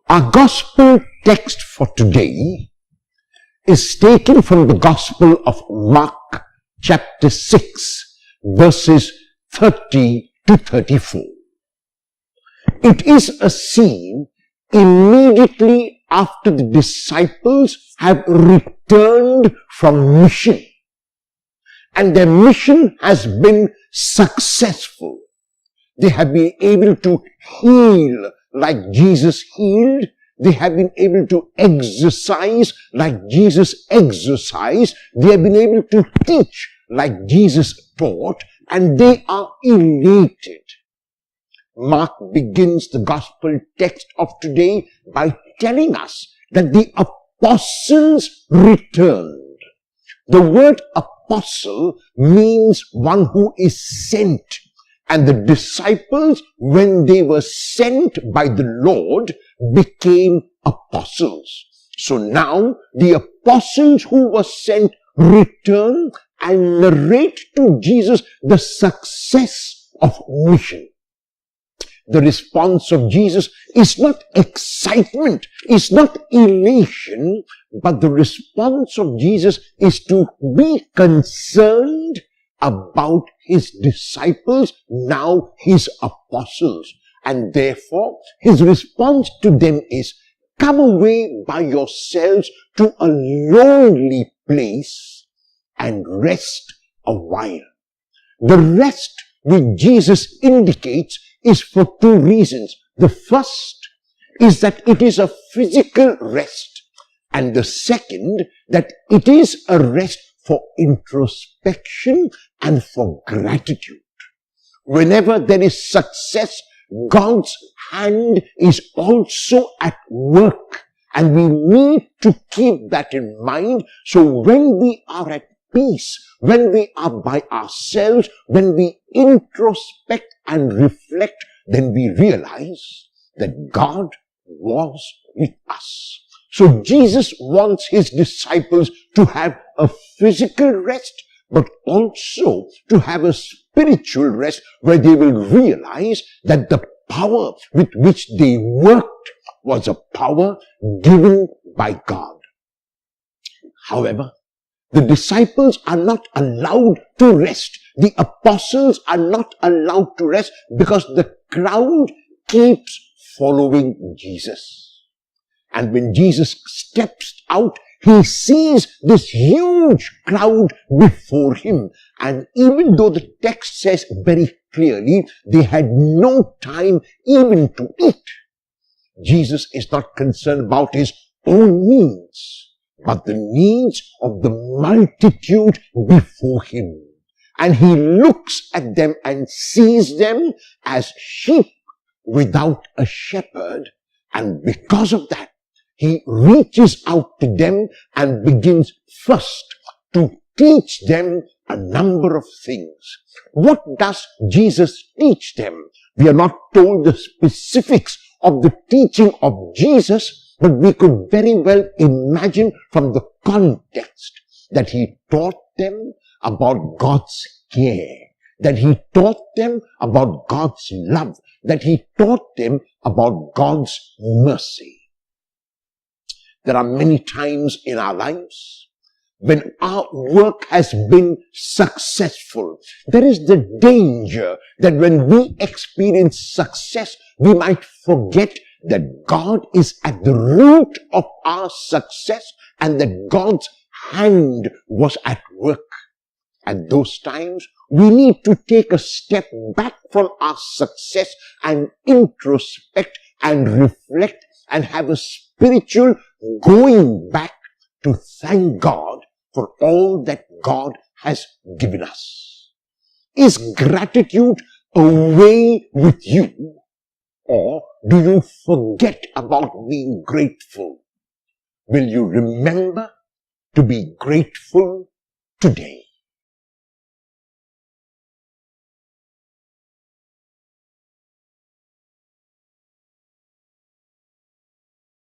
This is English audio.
Our gospel text for today is taken from the Gospel of Mark chapter 6 verses 30 to 34. It is a scene immediately after the disciples have returned from mission, and their mission has been successful. They have been able to heal like Jesus healed. They have been able to exercise like Jesus exercised. They have been able to teach like Jesus taught, and they are elated. Mark begins the gospel text of today by telling us that the apostles returned. The word apostle means one who is sent. And the disciples, when they were sent by the Lord, became apostles. So now the apostles who were sent return and narrate to Jesus the success of mission. The response of Jesus is not excitement, is not elation, but the response of Jesus is to be concerned about his disciples, now his apostles. And therefore, his response to them is, come away by yourselves to a lonely place and rest a while. The rest which Jesus indicates is for two reasons. The first is that it is a physical rest, and the second that it is a rest for introspection and for gratitude. Whenever there is success, God's hand is also at work, and we need to keep that in mind. So when we are at peace, when we are by ourselves, when we introspect and reflect, then we realize that God was with us. So Jesus wants his disciples to have a physical rest, but also to have a spiritual rest where they will realize that the power with which they worked was a power given by God. However, the disciples are not allowed to rest. The apostles are not allowed to rest because the crowd keeps following Jesus. And when Jesus steps out, he sees this huge crowd before him. And even though the text says very clearly, they had no time even to eat, Jesus is not concerned about his own needs, but the needs of the multitude before him. And he looks at them and sees them as sheep without a shepherd. And because of that, he reaches out to them and begins first to teach them a number of things. What does Jesus teach them? We are not told the specifics of the teaching of Jesus, but we could very well imagine from the context that he taught them about God's care, that he taught them about God's love, that he taught them about God's mercy. There are many times in our lives when our work has been successful. There is the danger that when we experience success, we might forget that God is at the root of our success and that God's hand was at work. At those times, we need to take a step back from our success and introspect and reflect and have a spiritual going back to thank God for all that God has given us. Is gratitude away with you, or do you forget about being grateful? Will you remember to be grateful today?